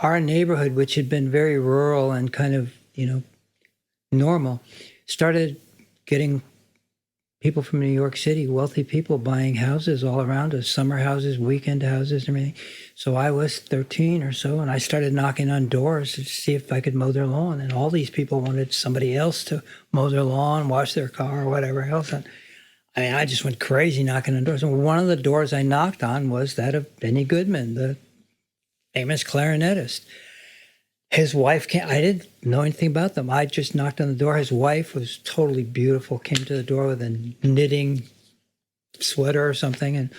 our neighborhood, which had been very rural and kind of, normal, started getting people from New York City, wealthy people buying houses all around us, summer houses, weekend houses, and everything. So I was 13 or so, and I started knocking on doors to see if I could mow their lawn. And all these people wanted somebody else to mow their lawn, wash their car, or whatever else. And I just went crazy knocking on doors. And one of the doors I knocked on was that of Benny Goodman, the famous clarinetist. His wife came. I didn't know anything about them. I just knocked on the door. His wife was totally beautiful, came to the door with a knitting sweater or something. And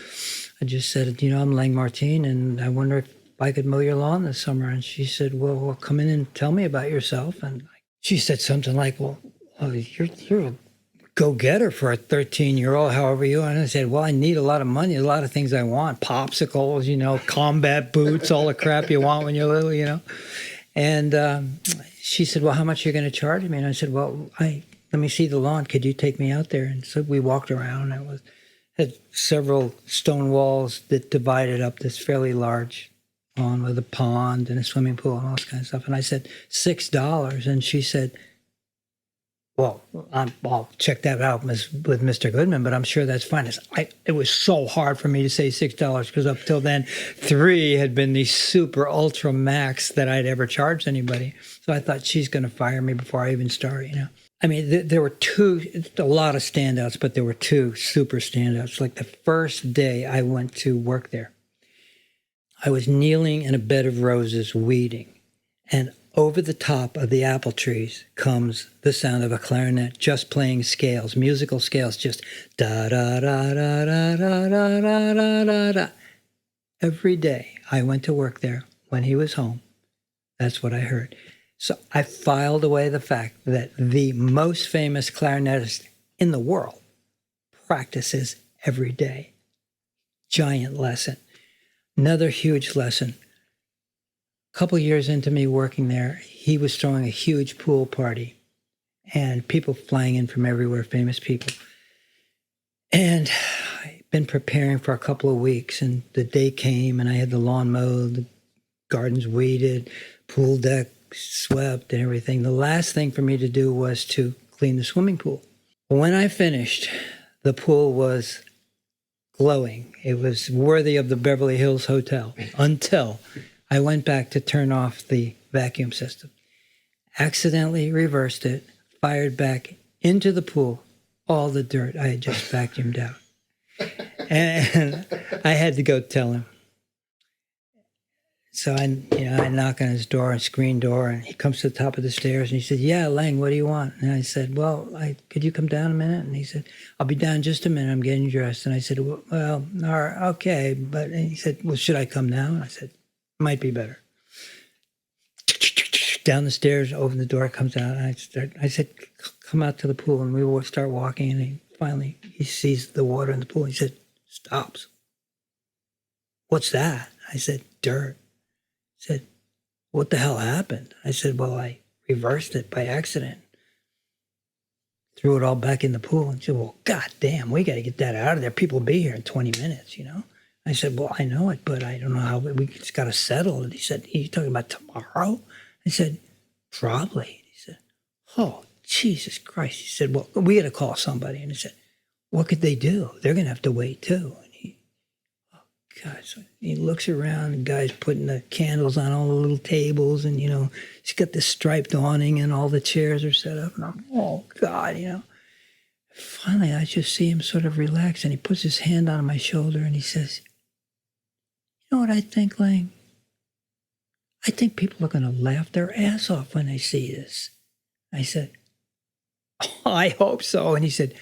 I just said, I'm Layng Martine, and I wonder if I could mow your lawn this summer. And she said, well, come in and tell me about yourself. And she said something like, well, you're a go-getter for a 13-year-old, however you are. And I said, well, I need a lot of money, a lot of things I want, popsicles, combat boots, all the crap you want when you're little, And she said, well, how much are you going to charge me? And I said, well, let me see the lawn. Could you take me out there? And so we walked around. It had several stone walls that divided up this fairly large lawn with a pond and a swimming pool and all this kind of stuff. And I said, $6. And she said, well, I'll check that out with Mr. Goodman, but I'm sure that's fine. It was so hard for me to say $6 because up till then, $3 had been the super ultra max that I'd ever charged anybody. So I thought she's going to fire me before I even start, there were a lot of standouts, but there were two super standouts. Like the first day I went to work there, I was kneeling in a bed of roses weeding, and over the top of the apple trees comes the sound of a clarinet just playing scales, musical scales, just da-da-da-da-da-da-da-da-da. Every day I went to work there when he was home. That's what I heard. So I filed away the fact that the most famous clarinetist in the world practices every day. Giant lesson. Another huge lesson. A couple years into me working there, he was throwing a huge pool party and people flying in from everywhere, famous people. And I'd been preparing for a couple of weeks, and the day came and I had the lawn mowed, the gardens weeded, pool deck swept and everything. The last thing for me to do was to clean the swimming pool. When I finished, the pool was glowing. It was worthy of the Beverly Hills Hotel until I went back to turn off the vacuum system, accidentally reversed it, fired back into the pool all the dirt I had just vacuumed out. And I had to go tell him. So I knock on his door, a screen door, and he comes to the top of the stairs and he said, yeah, Layng, what do you want? And I said, well, could you come down a minute? And he said, I'll be down just a minute. I'm getting dressed. And I said, well, all right, okay. But and he said, well, should I come now? And I said, might be better. Down the stairs, open the door, comes out. And I said, come out to the pool. And we will start walking. And he sees the water in the pool. He said, stops. What's that? I said, dirt. He said, what the hell happened? I said, well, I reversed it by accident. Threw it all back in the pool. And he said, well, goddamn, we got to get that out of there. People will be here in 20 minutes, I said, well, I know it, but I don't know how we just got to settle it. He said, are you talking about tomorrow? I said, probably. He said, oh, Jesus Christ. He said, well, we got to call somebody. And he said, what could they do? They're going to have to wait too. And God, so he looks around, the guy's putting the candles on all the little tables, and, he's got this striped awning and all the chairs are set up. And I'm, oh, God, Finally, I just see him sort of relax, and he puts his hand on my shoulder and he says, you know what I think, Layng? I think people are going to laugh their ass off when they see this. I said, oh, I hope so. And he said,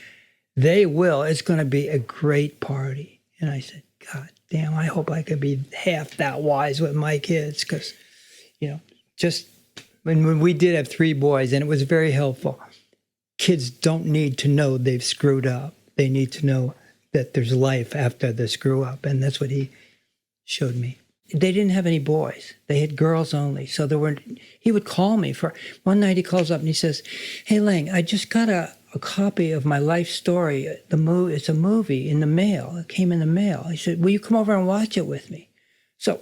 they will. It's going to be a great party. And I said, God damn, I hope I could be half that wise with my kids, because, just when we did have 3 boys, and it was very helpful. Kids don't need to know they've screwed up. They need to know that there's life after the screw up. And that's what he showed me. They didn't have any boys. They had girls only. So he would call me one night he calls up and he says, hey, Layng, I just got a copy of my life story. It's a movie in the mail. It came in the mail. He said, will you come over and watch it with me? So,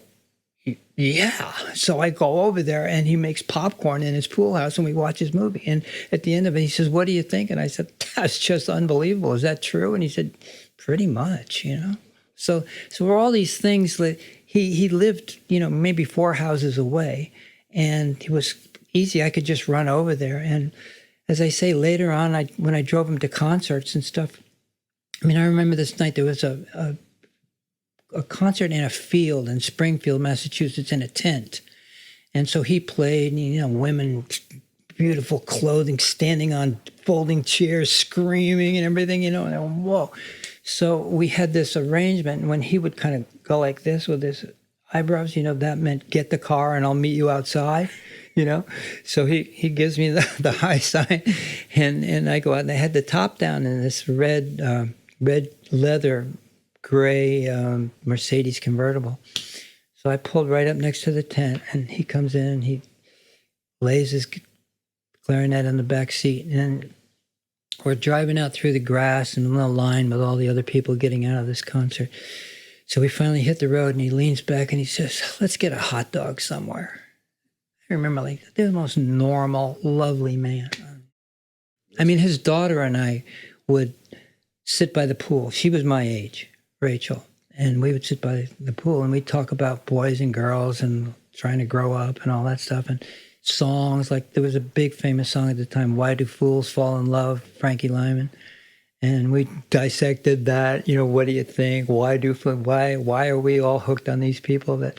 Yeah. So I go over there and he makes popcorn in his pool house and we watch his movie. And at the end of it, he says, "What do you think?" And I said, "That's just unbelievable. Is that true?" And he said, "Pretty much, you know." So were all these things that he lived, maybe 4 houses away, and it was easy. I could just run over there. And as I say, later on, when I drove him to concerts and stuff, I remember this night there was a concert in a field in Springfield, Massachusetts, in a tent. And so he played, women, beautiful clothing, standing on folding chairs, screaming and everything, and I went, whoa. So we had this arrangement, and when he would kind of go like this with his eyebrows, that meant get the car and I'll meet you outside, So he gives me the high sign, and I go out, and they had the top down in this red leather gray Mercedes convertible. So I pulled right up next to the tent, and he comes in and he lays his clarinet in the back seat, and we're driving out through the grass and in a line with all the other people getting out of this concert. So we finally hit the road, and he leans back and he says, "Let's get a hot dog somewhere." I remember, the most normal, lovely man. His daughter and I would sit by the pool. She was my age, Rachel, and we would sit by the pool and we'd talk about boys and girls and trying to grow up and all that stuff, and songs. Like there was a big famous song at the time, "Why Do Fools Fall in Love," Frankie Lyman, and we dissected that. What do you think? Why are we all hooked on these people?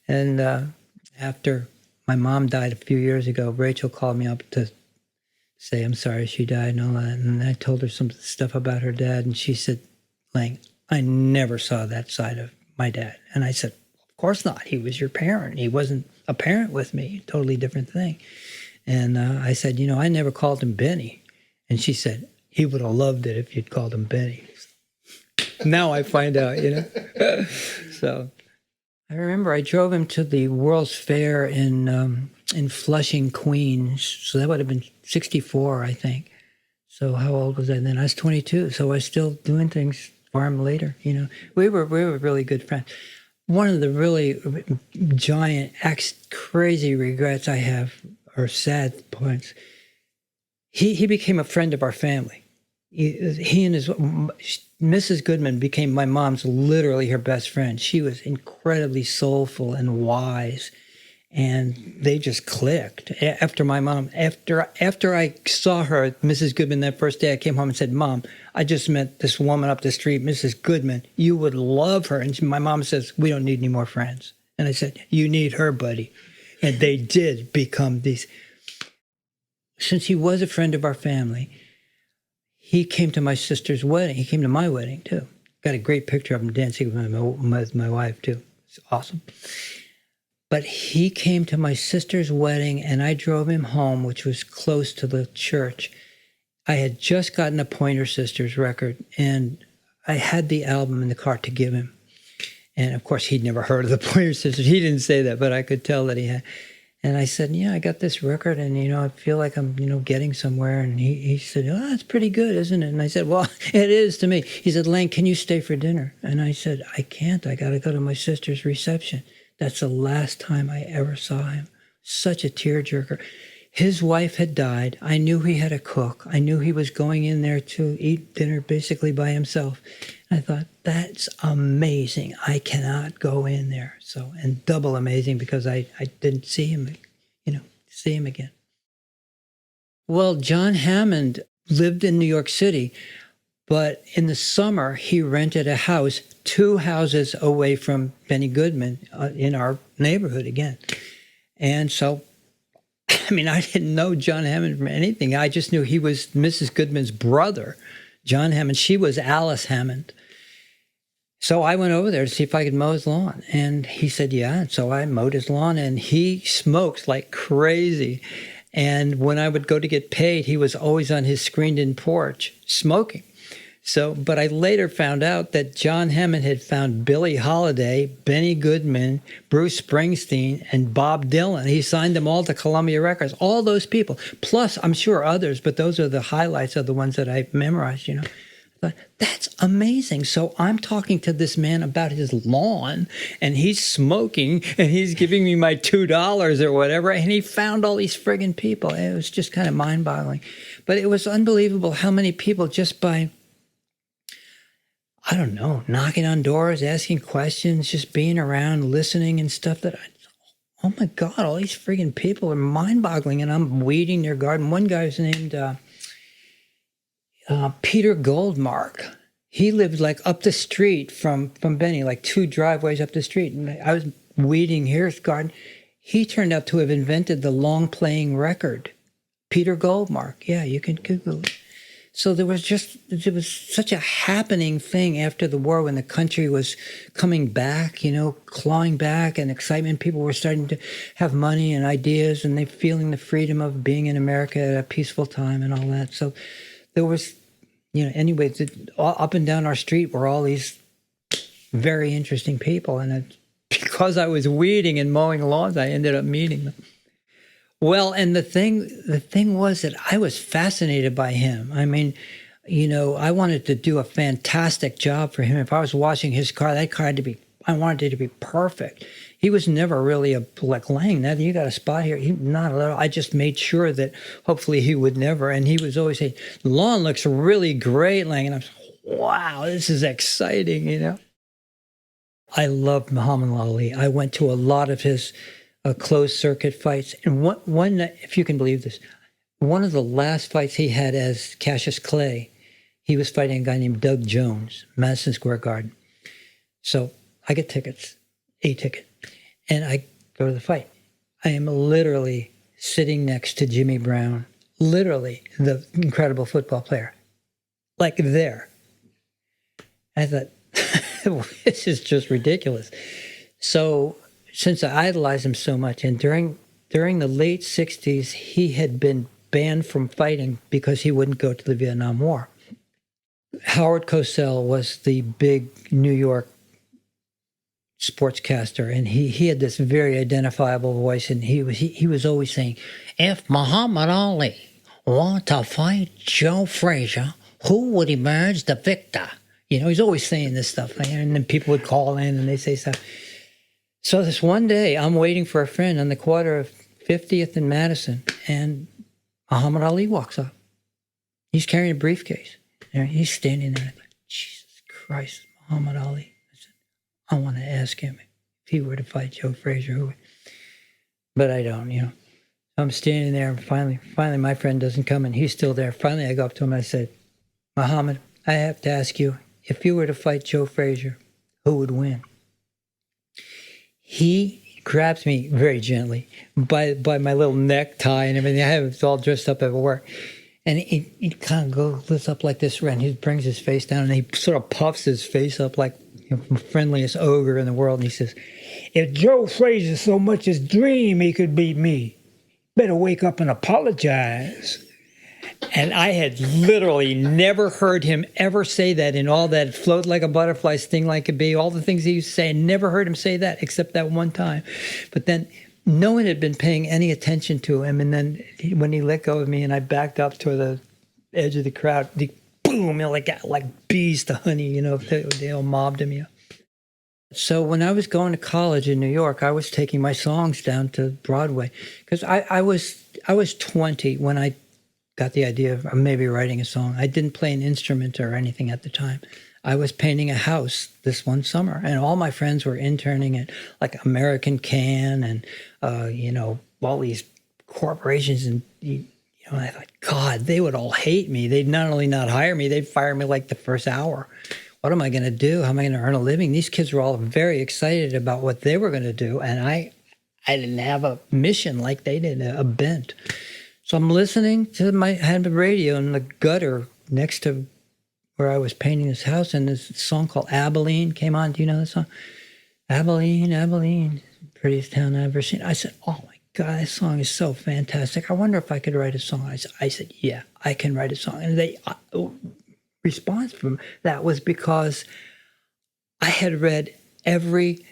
And after my mom died a few years ago, Rachel called me up to say I'm sorry she died and all that, and I told her some stuff about her dad, and she said, "Layng, I never saw that side of my dad." And I said, "Of course not. He was your parent. He wasn't a parent with me. Totally different thing." And I said, "I never called him Benny." And she said, "He would have loved it if you'd called him Benny." Now I find out, So I remember I drove him to the World's Fair in Flushing, Queens. So that would have been 64, I think. So how old was I then? I was 22. So I was still doing things for him later. We were really good friends. One of the really giant, crazy regrets I have, or sad points, he became a friend of our family. He and his Mrs. Goodman became my mom's, literally her best friend. She was incredibly soulful and wise, and they just clicked. After I saw her, Mrs. Goodman, that first day, I came home and said, "Mom, I just met this woman up the street, Mrs. Goodman. You would love her." And my mom says, "We don't need any more friends." And I said, "You need her, buddy." And they did become these. Since he was a friend of our family, he came to my sister's wedding. He came to my wedding, too. Got a great picture of him dancing with my wife, too. It's awesome. But he came to my sister's wedding, and I drove him home, which was close to the church. I had just gotten a Pointer Sisters record, and I had the album in the car to give him. And, of course, he'd never heard of the Pointer Sisters. He didn't say that, but I could tell that he had. And I said, "Yeah, I got this record, and, I feel like I'm, getting somewhere." And he said, "Oh, that's pretty good, isn't it?" And I said, "Well, it is to me." He said, "Layng, can you stay for dinner?" And I said, "I can't. I got to go to my sister's reception." That's the last time I ever saw him. Such a tearjerker. His wife had died. I knew he had a cook. I knew he was going in there to eat dinner basically by himself. And I thought, that's amazing. I cannot go in there. So, and double amazing because I didn't see him, again. Well, John Hammond lived in New York City, but in the summer, he rented a house 2 houses away from Benny Goodman in our neighborhood again. And so, I didn't know John Hammond from anything. I just knew he was Mrs. Goodman's brother, John Hammond. She was Alice Hammond. So I went over there to see if I could mow his lawn. And he said, yeah. And so I mowed his lawn, and he smokes like crazy. And when I would go to get paid, he was always on his screened-in porch smoking. So, but I later found out that John Hammond had found Billie Holiday, Benny Goodman, Bruce Springsteen, and Bob Dylan. He signed them all to Columbia Records, all those people. Plus, I'm sure others, but those are the highlights of the ones that I memorized, I thought, that's amazing. So I'm talking to this man about his lawn, and he's smoking, and he's giving me my $2 or whatever, and he found all these friggin' people. And it was just kind of mind-boggling. But it was unbelievable how many people just by, I don't know, knocking on doors, asking questions, just being around, listening and stuff that oh my God, all these friggin' people are mind-boggling, and I'm weeding their garden. One guy was named Peter Goldmark. He lived like up the street from Benny, like 2 driveways up the street. And I was weeding his garden. He turned out to have invented the long-playing record. Peter Goldmark. Yeah, you can Google it. So there was such a happening thing after the war when the country was coming back, clawing back, and excitement. People were starting to have money and ideas, and they feeling the freedom of being in America at a peaceful time and all that. So there was, anyway, up and down our street were all these very interesting people. And because I was weeding and mowing lawns, I ended up meeting them. Well, and the thing was that I was fascinated by him. I mean, I wanted to do a fantastic job for him. If I was washing his car, that car I wanted it to be perfect. He was never really like Layng, that you got a spot here. Not a little. I just made sure that hopefully he would never. And he was always saying, the lawn looks really great, Layng. And I was like, wow, this is exciting, I loved Muhammad Ali. I went to a lot of his closed circuit fights. And one, if you can believe this, one of the last fights he had as Cassius Clay, he was fighting a guy named Doug Jones, Madison Square Garden. So I get tickets, a ticket, and I go to the fight. I am literally sitting next to Jimmy Brown, literally the incredible football player, like there. I thought, this is just ridiculous. So since I idolized him so much, and during the late 60s, he had been banned from fighting because he wouldn't go to the Vietnam War. Howard Cosell was the big New York sportscaster, and he had this very identifiable voice, and he was always saying, if Muhammad Ali wanted to fight Joe Frazier, who would emerge the victor? He's always saying this stuff, and then people would call in and they say stuff. So this one day, I'm waiting for a friend on the corner of 50th and Madison, and Muhammad Ali walks up. He's carrying a briefcase. He's standing there. I thought, Jesus Christ, Muhammad Ali. I said, I want to ask him if he were to fight Joe Frazier, who would. But I don't, I'm standing there, and finally my friend doesn't come, and he's still there. Finally, I go up to him, and I said, Muhammad, I have to ask you, if you were to fight Joe Frazier, who would win? He grabs me very gently by my little necktie and everything. I have it all dressed up at work. And he kind of goes up like this, and he brings his face down, and he sort of puffs his face up like the friendliest ogre in the world. And he says, if Joe Frazier so much as dream he could beat me, better wake up and apologize. And I had literally never heard him ever say that in all that float like a butterfly, sting like a bee, all the things he used to say. I never heard him say that except that one time. But then no one had been paying any attention to him. And then when he let go of me and I backed up to the edge of the crowd, boom, like bees to honey, they all mobbed him. So when I was going to college in New York, I was taking my songs down to Broadway because I was 20 when I got the idea of maybe writing a song. I didn't play an instrument or anything at the time. I was painting a house this one summer, and all my friends were interning at like American Can and, all these corporations. And, I thought, God, they would all hate me. They'd not only not hire me, they'd fire me like the first hour. What am I going to do? How am I going to earn a living? These kids were all very excited about what they were going to do, and I didn't have a mission like they did, a bent. So I'm listening to I had a radio in the gutter next to where I was painting this house, and this song called Abilene came on. Do you know that song? Abilene, Abilene, prettiest town I've ever seen. I said, oh my God, this song is so fantastic. I wonder if I could write a song. I said, yeah, I can write a song. And the response from that was because I had read every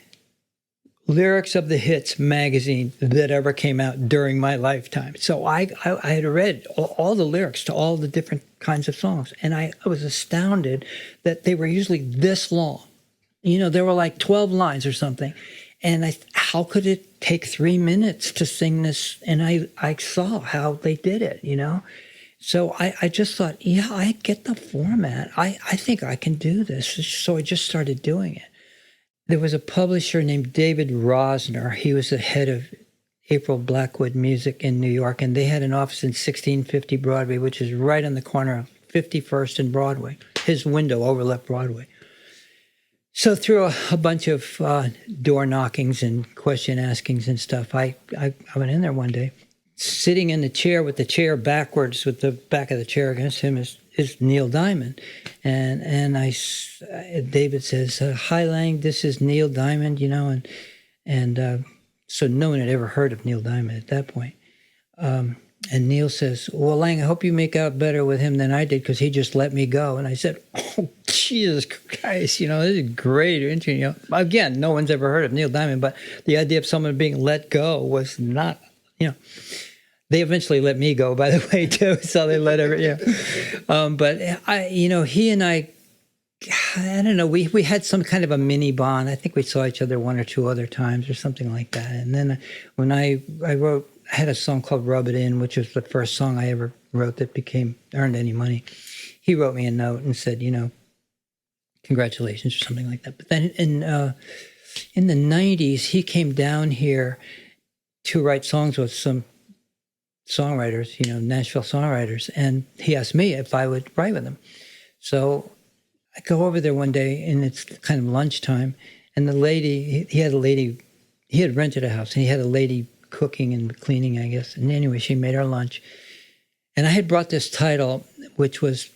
lyrics of the hits magazine that ever came out during my lifetime. So I had read all the lyrics to all the different kinds of songs, and I was astounded that they were usually this long. There were like 12 lines or something. And how could it take 3 minutes to sing this? And I saw how they did it, So I just thought, yeah, I get the format. I think I can do this. So I just started doing it. There was a publisher named David Rosner. He was the head of April Blackwood Music in New York, and they had an office in 1650 Broadway, which is right on the corner of 51st and Broadway. His window overlooked Broadway. So through a bunch of door knockings and question askings and stuff, I went in there one day. Sitting in the chair with the chair backwards, with the back of the chair against him, is Neil Diamond, and David says, "Hi Layng, this is Neil Diamond," and so no one had ever heard of Neil Diamond at that point. And Neil says, "Well, Layng, I hope you make out better with him than I did, because he just let me go." And I said, "Oh, Jesus Christ, this is great." Again, no one's ever heard of Neil Diamond, but the idea of someone being let go was not, They eventually let me go, by the way, too. So they let but he and I don't know, we had some kind of a mini bond. I think we saw each other one or two other times or something like that. And then when I had a song called Rub It In, which was the first song I ever wrote that earned any money. He wrote me a note and said, congratulations or something like that. But then in the 90s, he came down here to write songs with some songwriters, Nashville songwriters, and he asked me if I would write with him. So I go over there one day, and it's kind of lunchtime, and the lady, he had rented a house, and he had a lady cooking and cleaning, I guess. And anyway, she made our lunch. And I had brought this title, which was,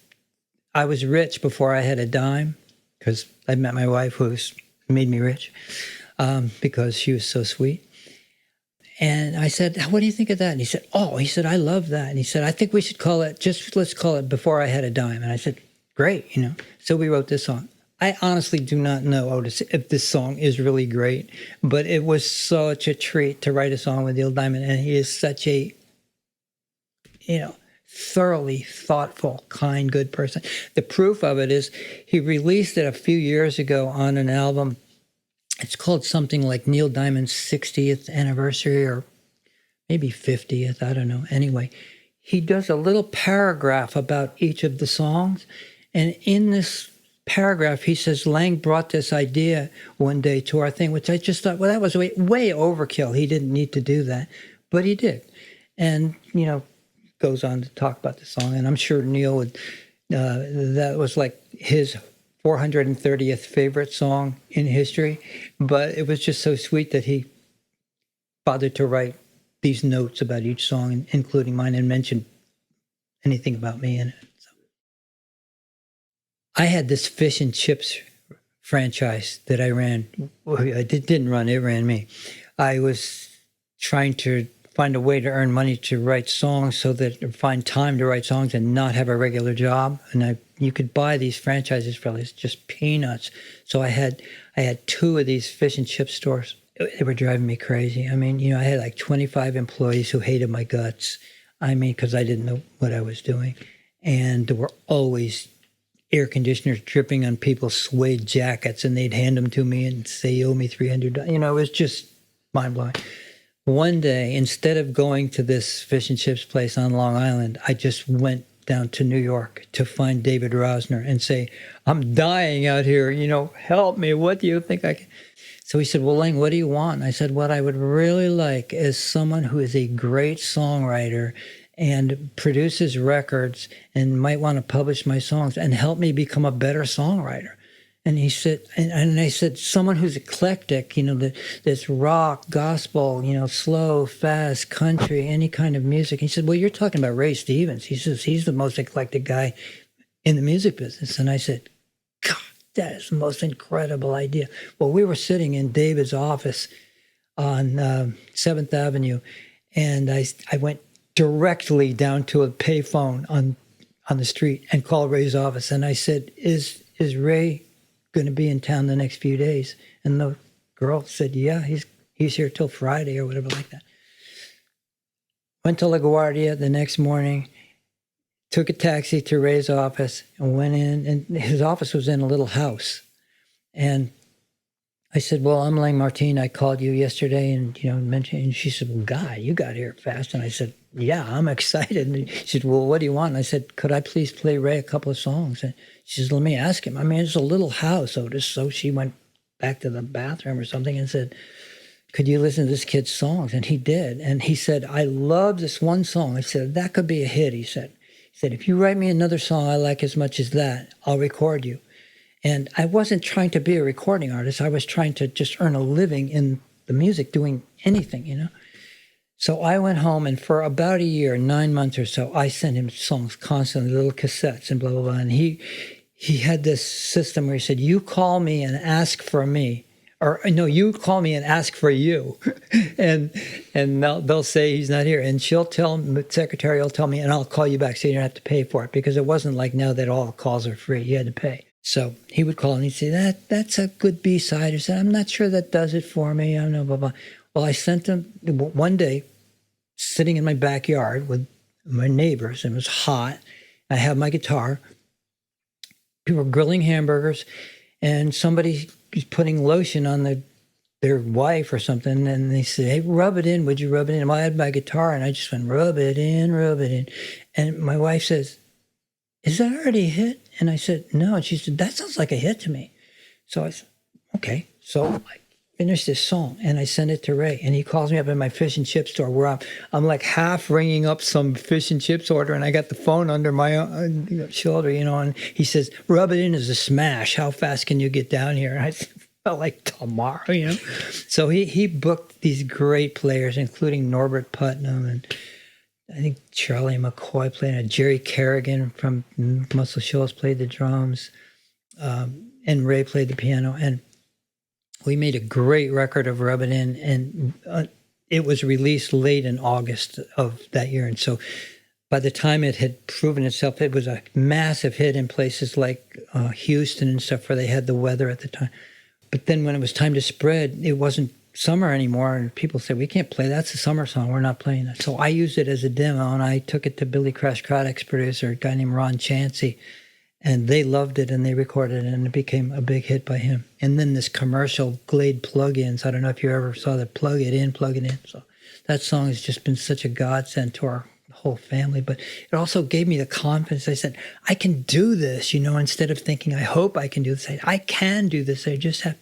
I was rich before I had a dime, because I met my wife, who made me rich, because she was so sweet. And I said, "What do you think of that?" And he said, "I love that." And he said, "I think we should let's call it Before I Had a Dime." And I said, "Great," So we wrote this song. I honestly do not know, Otis, if this song is really great, but it was such a treat to write a song with Neil Diamond. And he is such a, thoroughly thoughtful, kind, good person. The proof of it is he released it a few years ago on an album. It's called something like Neil Diamond's 60th anniversary, or maybe 50th, I don't know. Anyway, he does a little paragraph about each of the songs. And in this paragraph, he says, "Layng brought this idea one day to our thing," which I just thought, well, that was way overkill. He didn't need to do that, but he did. And, goes on to talk about the song. And I'm sure Neil would, that was like his 430th favorite song in history, but it was just so sweet that he bothered to write these notes about each song, including mine, and mention anything about me in it. So I had this fish and chips franchise that I ran. I didn't run, it ran me. I was trying to find a way to earn money to write songs, find time to write songs and not have a regular job. And you could buy these franchises for just peanuts. So I had 2 of these fish and chip stores. They were driving me crazy. I mean, I had like 25 employees who hated my guts. I mean, because I didn't know what I was doing. And there were always air conditioners dripping on people's suede jackets, and they'd hand them to me and say, "You owe me $300." It was just mind-blowing. One day, instead of going to this fish and chips place on Long Island, I just went down to New York to find David Rosner and say, "I'm dying out here, help me. What do you think I can?" So he said, "Well, Layng, what do you want?" And I said, "What I would really like is someone who is a great songwriter and produces records and might want to publish my songs and help me become a better songwriter." And he said, and I said, "Someone who's eclectic, that's rock, gospel, slow, fast, country, any kind of music." He said, "Well, you're talking about Ray Stevens." He says, "He's the most eclectic guy in the music business." And I said, "God, that is the most incredible idea." Well, we were sitting in David's office on 7th Avenue, and I went directly down to a payphone on the street and called Ray's office. And I said, is Ray going to be in town the next few days?" And the girl said, "Yeah, he's He's here till Friday or whatever like that. Went to LaGuardia the next morning, took a taxi to Ray's office and went in, and his office was in a little house. And I said, well, I'm Layng Martine. I called you yesterday and, mentioned, and she said, well, God, you got here fast. And I said, yeah, I'm excited. And she said, well, what do you want? And I said, could I please play Ray a couple of songs? And she said, let me ask him. I mean, it's a little house, Otis. So she went back to the bathroom or something and said, could you listen to this kid's songs? And he did. And he said, I love this one song. I said, that could be a hit, he said. He said, if you write me another song I like as much as that, I'll record you. And I wasn't trying to be a recording artist. I was trying to just earn a living in the music, doing anything, So I went home, and for about a year, 9 months or so, I sent him songs constantly, little cassettes and blah, blah, blah. And he had this system where he said, you call me and ask for me. Or no, you call me and ask for you. and they'll say he's not here. And the secretary will tell me, and I'll call you back so you don't have to pay for it. Because it wasn't like now that all calls are free. You had to pay. So he would call and he'd say, that's a good B-side. He said, I'm not sure that does it for me. I don't know, blah, blah. Well, I sent him one day, sitting in my backyard with my neighbors, and it was hot. I had my guitar. People were grilling hamburgers, and somebody was putting lotion on their wife or something, and they said, hey, rub it in. Would you rub it in? Well, I had my guitar, and I just went, rub it in, rub it in. And my wife says, is that already a hit? And I said, no. And she said, that sounds like a hit to me. So I said, okay. So I finished this song, and I sent it to Ray. And he calls me up in my fish and chip store where I'm like half ringing up some fish and chips order, and I got the phone under my shoulder, and he says, rub it in as a smash. How fast can you get down here? And I said, well, like tomorrow, So he booked these great players, including Norbert Putnam, and I think Charlie McCoy played it. Jerry Kerrigan from Muscle Shoals played the drums, and Ray played the piano. And we made a great record of Rub It In, and it was released late in August of that year. And so by the time it had proven itself, it was a massive hit in places like Houston and stuff where they had the weather at the time. But then when it was time to spread, it wasn't summer anymore, and people said, we can't play, that's a summer song, we're not playing that. So I used it as a demo, and I took it to Billy Crash Craddock's producer, a guy named Ron Chansey, and they loved it, and they recorded it, and it became a big hit by him. And then this commercial Glade plugins, I don't know if you ever saw that, plug it in. So that song has just been such a godsend to our whole family, but it also gave me the confidence. I said, I can do this, instead of thinking, I hope I can do this. I can do this. I just have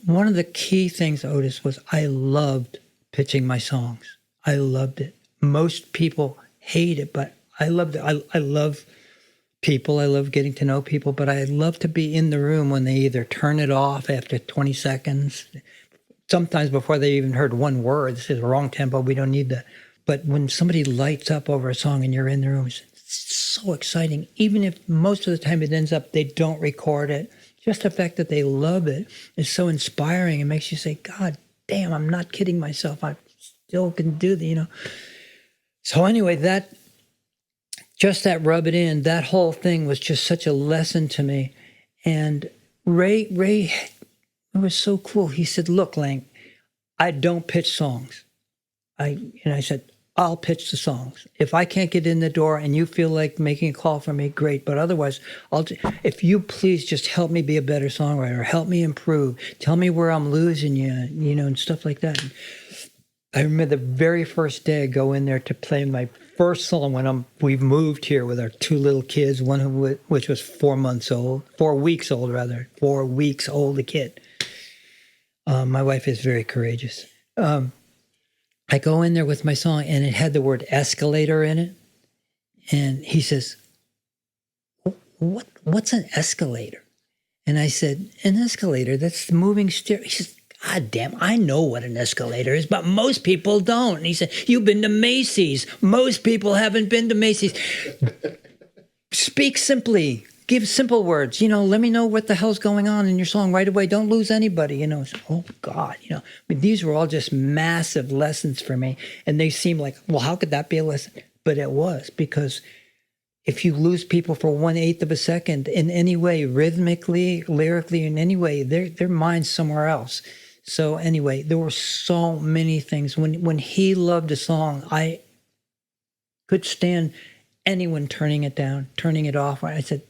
one of the key things, Otis, was I loved pitching my songs. I loved it. Most people hate it, but I loved it. I love people. I love getting to know people, but I love to be in the room when they either turn it off after 20 seconds, sometimes before they even heard one word. This is wrong tempo. We don't need that. But when somebody lights up over a song and you're in the room, it's so exciting. Even if most of the time it ends up they don't record it, just the fact that they love it is so inspiring. It makes you say, God damn, I'm not kidding myself. I still can do the. So anyway, that Rub It In, that whole thing was just such a lesson to me. And Ray, it was so cool. He said, look, Layng, I don't pitch songs. I said, I'll pitch the songs. If I can't get in the door and you feel like making a call for me, great. But otherwise, if you please just help me be a better songwriter, help me improve, tell me where I'm losing you, and stuff like that. And I remember the very first day I go in there to play my first song when we've moved here with our two little kids, one of which was 4 weeks old, a kid. My wife is very courageous. I go in there with my song, and it had the word escalator in it. And he says, what's an escalator? And I said, an escalator, that's the moving stair. He says, God damn, I know what an escalator is, but most people don't. And he said, you've been to Macy's. Most people haven't been to Macy's. Speak simply. Give simple words. Let me know what the hell's going on in your song right away. Don't lose anybody. Oh, God. These were all just massive lessons for me. And they seem like, well, how could that be a lesson? But it was, because if you lose people for 1/8 of a second in any way, rhythmically, lyrically, in any way, their mind's somewhere else. So anyway, there were so many things. When he loved a song, I could stand anyone turning it down, turning it off. I said,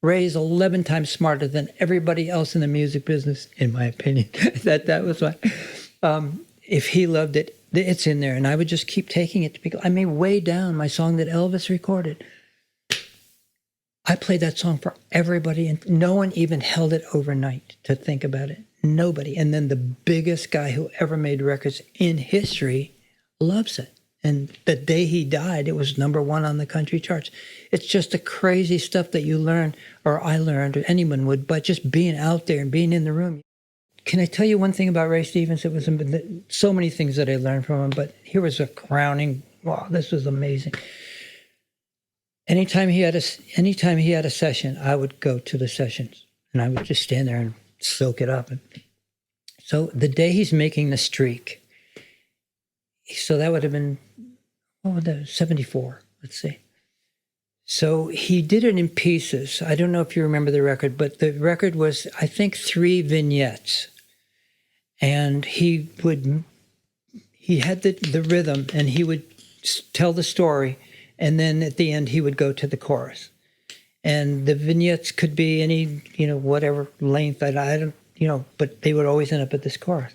Ray's 11 times smarter than everybody else in the music business, in my opinion. that was why. If he loved it, it's in there. And I would just keep taking it to people. I may way down my song that Elvis recorded. I played that song for everybody, and no one even held it overnight to think about it. Nobody. And then the biggest guy who ever made records in history loves it. And the day he died, it was #1 on the country charts. It's just the crazy stuff that you learn, or I learned, or anyone would, by just being out there and being in the room. Can I tell you one thing about Ray Stevens? It was so many things that I learned from him, but here was a crowning. Wow, this was amazing. Anytime he had a session, I would go to the sessions, and I would just stand there and soak it up. And so the day he's making the streak, so that would have been, 74, let's see. So he did it in pieces. I don't know if you remember the record, but the record was, I think, 3 vignettes. And he had the rhythm, and he would tell the story, and then at the end he would go to the chorus. And the vignettes could be any, whatever length, I don't, but they would always end up at this chorus.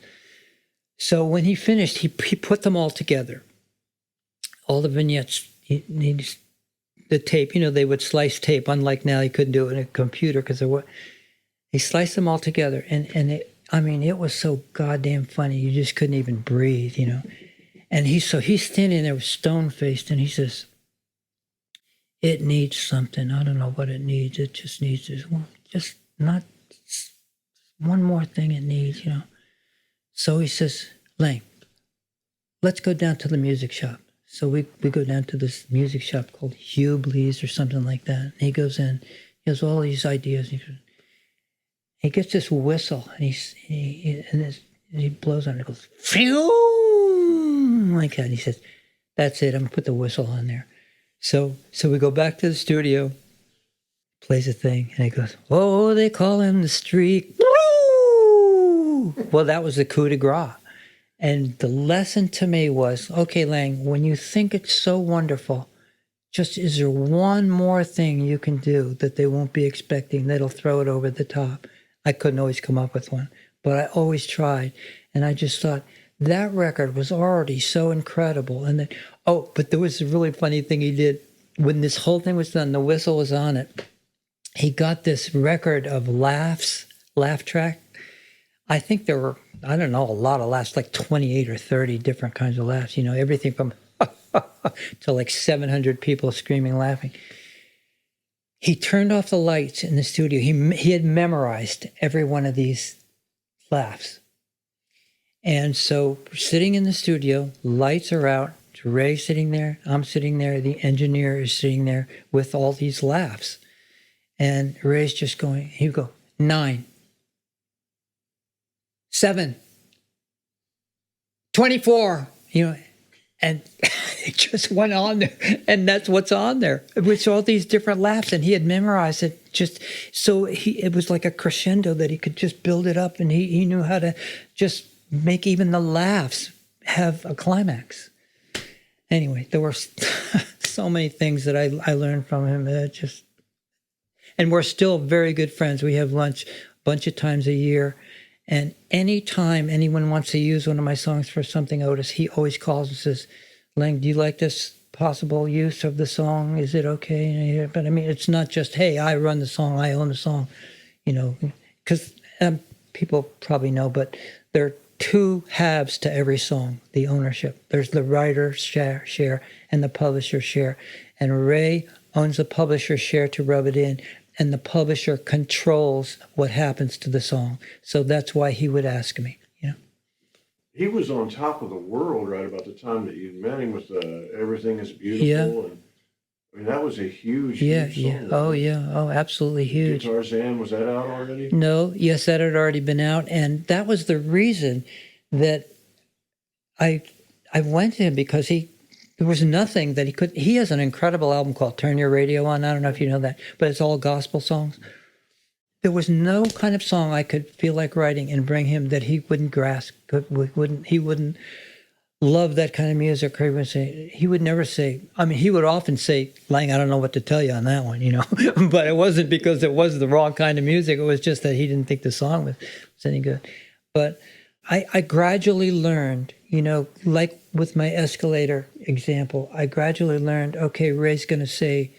So when he finished, he put them all together. All the vignettes, the tape, they would slice tape. Unlike now, he couldn't do it in a computer because he sliced them all together. And it was so goddamn funny. You just couldn't even breathe, And he's standing there stone-faced, and he says, it needs something. I don't know what it needs. It just needs this one. Just not one more thing it needs, So he says, Layng, let's go down to the music shop. So we go down to this music shop called Hubleys or something like that. And he goes in. He has all these ideas. He gets this whistle, and he blows on it. It goes, phew, like that. And he says, that's it. I'm going to put the whistle on there. So we go back to the studio, plays a thing, and he goes, oh, they call him the streak. Woo! Well, that was the coup de grace. And the lesson to me was, okay, Layng, when you think it's so wonderful, just is there one more thing you can do that they won't be expecting that'll throw it over the top? I couldn't always come up with one, but I always tried. And I just thought, that record was already so incredible. And then, but there was a really funny thing he did. When this whole thing was done, the whistle was on it. He got this record of laugh track. I think there were, I don't know, a lot of laughs, like 28 or 30 different kinds of laughs. Everything from to like 700 people screaming, laughing. He turned off the lights in the studio. He had memorized every one of these laughs. And so we're sitting in the studio, lights are out, Ray's sitting there, I'm sitting there, the engineer is sitting there with all these laughs. And Ray's just going, he would go, 9, 7, 24, and it just went on there. And that's what's on there. With all these different laughs, and he had memorized it just, so it was like a crescendo that he could just build it up, and he knew how to just make even the laughs have a climax. Anyway, there were so many things that I learned from him. And we're still very good friends. We have lunch a bunch of times a year. And anytime anyone wants to use one of my songs for something, Otis, he always calls and says, Layng, do you like this possible use of the song? Is it okay? But it's not just, hey, I run the song, I own the song, because people probably know, but there are 2 halves to every song, the ownership. There's the writer's share and the publisher's share. And Ray owns the publisher's share to rub it in, and the publisher controls what happens to the song. So that's why he would ask me, He was on top of the world right about the time that you met him with Everything is Beautiful. Yeah. And that was a huge song. Oh, absolutely huge. Tarzan, was that out already? No, yes, that had already been out. And that was the reason that I went to him, because there was nothing that he has an incredible album called Turn Your Radio On. I don't know if you know that, but it's all gospel songs. there was no kind of song I could feel like writing and bring him that he wouldn't grasp, he wouldn't love that kind of music. Or he would never say, I mean, he would often say, Layng, I don't know what to tell you on that one, but it wasn't because it was the wrong kind of music. It was just that he didn't think the song was any good. But I gradually learned, like with my escalator example, I gradually learned, okay, Ray's going to say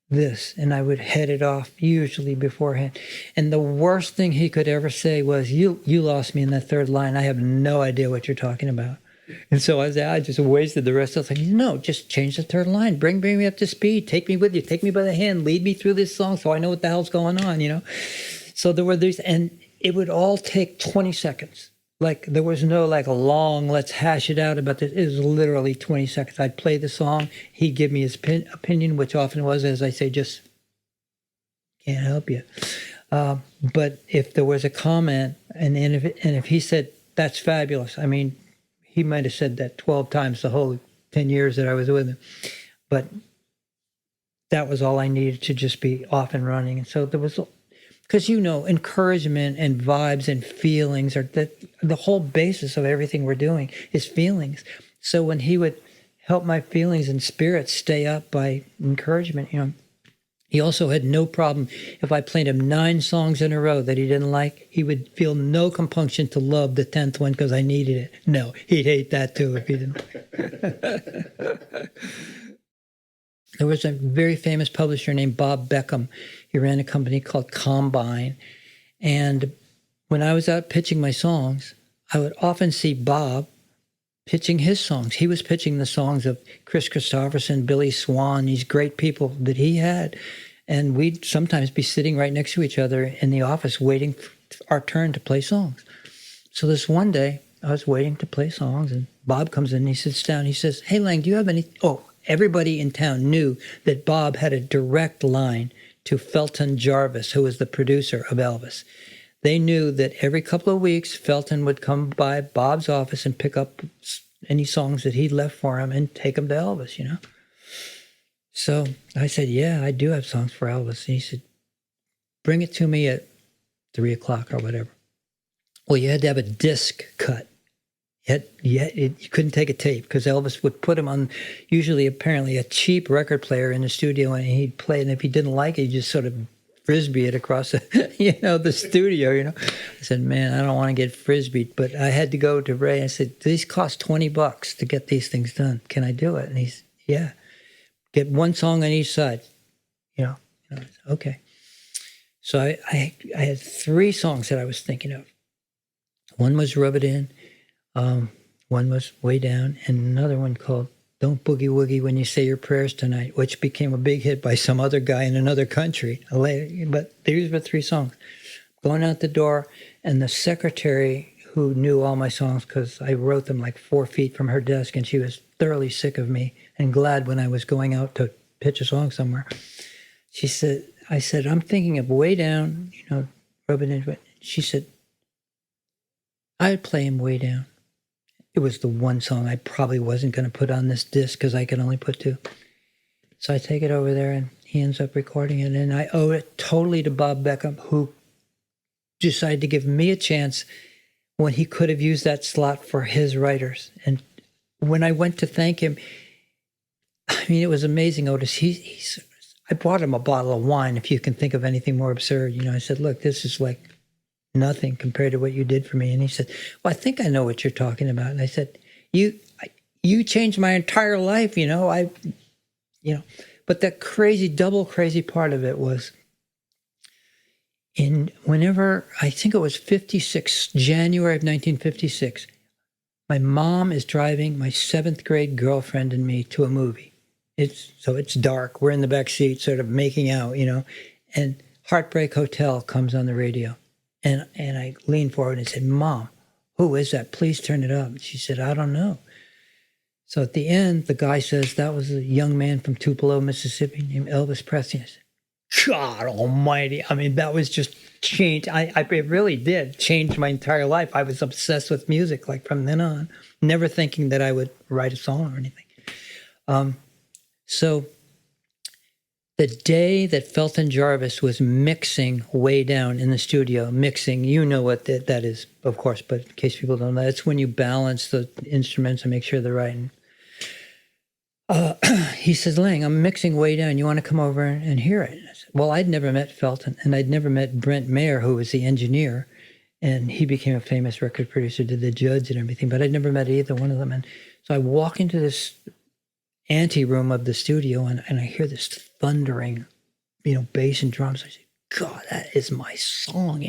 this, and I would head it off usually beforehand. And the worst thing he could ever say was, you lost me in that third line. I have no idea what you're talking about. And so I just wasted the rest of the thing. No, just change the third line. Bring me up to speed. Take me with you. Take me by the hand. Lead me through this song so I know what the hell's going on, So there were these, and it would all take 20 seconds. Like, there was no, like, a long, let's hash it out about this. It was literally 20 seconds. I'd play the song. He'd give me his opinion, which often was, as I say, just can't help you. But if there was a comment, and if he said, that's fabulous, I mean, he might have said that 12 times the whole 10 years that I was with him. But that was all I needed to just be off and running. And so there was... Because, encouragement and vibes and feelings are the whole basis of everything we're doing is feelings. So when he would help my feelings and spirits stay up by encouragement, he also had no problem if I played him 9 songs in a row that he didn't like. He would feel no compunction to love the 10th one because I needed it. No, he'd hate that too if he didn't. There was a very famous publisher named Bob Beckham. He ran a company called Combine. And when I was out pitching my songs, I would often see Bob pitching his songs. He was pitching the songs of Chris Christopherson, Billy Swan, these great people that he had. And we'd sometimes be sitting right next to each other in the office waiting for our turn to play songs. So this one day, I was waiting to play songs, and Bob comes in and he sits down. He says, hey, Layng, do you have any... Oh, everybody in town knew that Bob had a direct line to Felton Jarvis, who was the producer of Elvis. They knew that every couple of weeks, Felton would come by Bob's office and pick up any songs that he'd left for him and take them to Elvis, So I said, yeah, I do have songs for Elvis. And he said, bring it to me at 3 o'clock or whatever. Well, you had to have a disc cut. You couldn't take a tape because Elvis would put him on apparently a cheap record player in the studio, and he'd play. And if he didn't like it, he'd just sort of frisbee it across the studio. I said, man, I don't want to get frisbeed, but I had to go to Ray. I said, these cost $20 to get these things done. Can I do it? And he's, yeah, get one song on each side. I said, okay. So I had 3 songs that I was thinking of. One was Rub It In. One was Way Down, and another one called Don't Boogie Woogie When You Say Your Prayers Tonight, which became a big hit by some other guy in another country. But these were 3 songs. Going out the door, and the secretary who knew all my songs, because I wrote them like 4 feet from her desk, and she was thoroughly sick of me and glad when I was going out to pitch a song somewhere. I said, I'm thinking of Way Down, Rub It In. She said, I'd play him Way Down. It was the one song I probably wasn't going to put on this disc because I could only put 2. So I take it over there, and he ends up recording it. And I owe it totally to Bob Beckham, who decided to give me a chance when he could have used that slot for his writers. And when I went to thank him, I mean, it was amazing, Otis. I bought him a bottle of wine, if you can think of anything more absurd. I said, look, this is like nothing compared to what you did for me. And he said, well, I think I know what you're talking about. And I said, you changed my entire life, but that crazy, double crazy part of it was whenever, I think it was 56, January of 1956, my mom is driving my 7th grade girlfriend and me to a movie. It's dark. We're in the back seat sort of making out, and Heartbreak Hotel comes on the radio. And I leaned forward and said, Mom, who is that? Please turn it up. And she said, I don't know. So at the end, the guy says, that was a young man from Tupelo, Mississippi named Elvis Presley. I said, God almighty. I mean, that was just changed. It really did change my entire life. I was obsessed with music, like from then on, never thinking that I would write a song or anything. So The day that Felton Jarvis was mixing way down in the studio, mixing, you know what that is, of course, but in case people don't know, that's when you balance the instruments and make sure they're right. And, he says, Layng, I'm mixing way down. You want to come over and hear it? I said, well, I'd never met Felton, and I'd never met Brent Mayer, who was the engineer. And he became a famous record producer, did the Judds and everything, but I'd never met either one of them. And so I walk into this anteroom of the studio and I hear this thundering, bass and drums. I say, God, that is my song,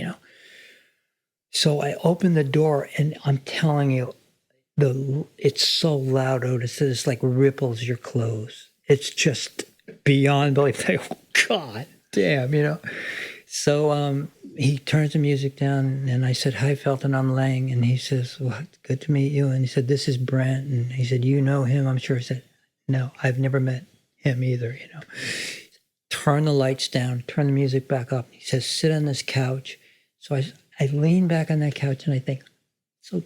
So I open the door and I'm telling you, it's so loud, Otis, that it's like ripples your clothes. It's just beyond belief. Like, oh, God damn, So he turns the music down, and I said, hi, Felton, I'm Layng. And he says, well, good to meet you. And he said, this is Brent. And he said, you know him? I'm sure. I said, no, I've never met him either, Turn the lights down, turn the music back up. He says, sit on this couch. So I lean back on that couch, and I think, so